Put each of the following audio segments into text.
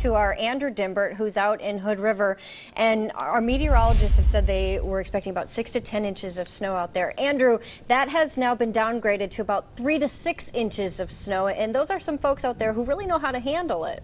to our Andrew Dimbert, who's out in Hood River, and our meteorologists have said they were expecting about 6 to 10 inches of snow out there. Andrew, that has now been downgraded to about 3 to 6 inches of snow, and those are some folks out there who really know how to handle it.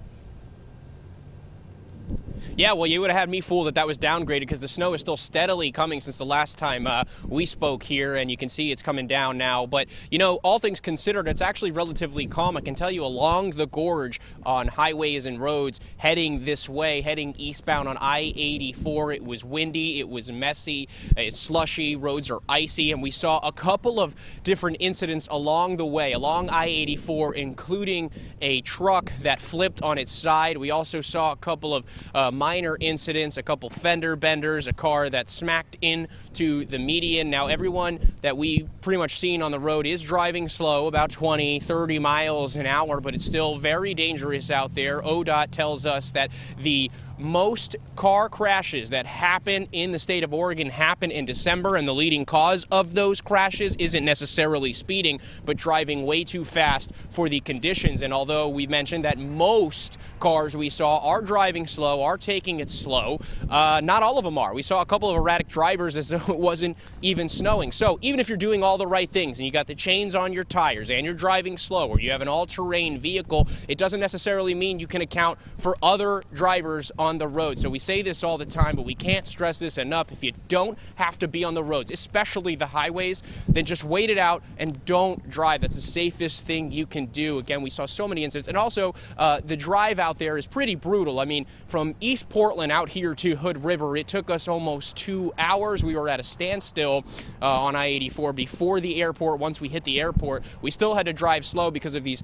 Yeah, well, you would have had me fooled that was downgraded, because the snow is still steadily coming since the last time we spoke here, and you can see it's coming down now. But, you know, all things considered, it's actually relatively calm. I can tell you along the gorge on highways and roads heading this way, heading eastbound on I-84, it was windy, it was messy, it's slushy, roads are icy, and we saw a couple of different incidents along the way, along I-84, including a truck that flipped on its side. We also saw a couple of minor incidents, a couple fender benders, a car that smacked into the median. Now, everyone that we pretty much seen on the road is driving slow, about 20, 30 miles an hour, but it's still very dangerous out there. ODOT tells us that the most car crashes that happen in the state of Oregon happen in December, and the leading cause of those crashes isn't necessarily speeding, but driving way too fast for the conditions. And although we mentioned that most cars we saw are driving slow, are taking it slow, not all of them are. We saw a couple of erratic drivers as though it wasn't even snowing. So even if you're doing all the right things and you got the chains on your tires and you're driving slow, or you have an all-terrain vehicle, it doesn't necessarily mean you can account for other drivers on the road. So we say this all the time, but we can't stress this enough. If you don't have to be on the roads, especially the highways, then just wait it out and don't drive. That's the safest thing you can do. Again, we saw so many incidents, and also the drive out there is pretty brutal. I mean, from East Portland out here to Hood River, it took us almost 2 hours. We were at a standstill on I-84 before the airport. Once we hit the airport, we still had to drive slow because of these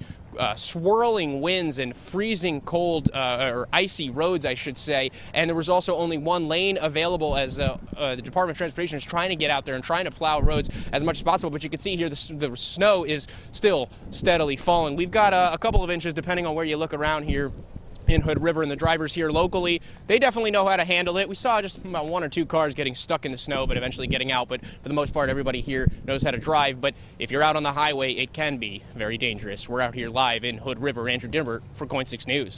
swirling winds and freezing cold or icy roads, I should say. And there was also only one lane available, as the Department of Transportation is trying to get out there and trying to plow roads as much as possible. But you can see here the snow is still steadily falling. We've got a couple of inches depending on where you look around here in Hood River, and the drivers here locally, they definitely know how to handle it. We saw just about 1 or 2 cars getting stuck in the snow, but eventually getting out. But for the most part, everybody here knows how to drive. But if you're out on the highway, it can be very dangerous. We're out here live in Hood River. Andrew Dimbert for KOIN 6 News.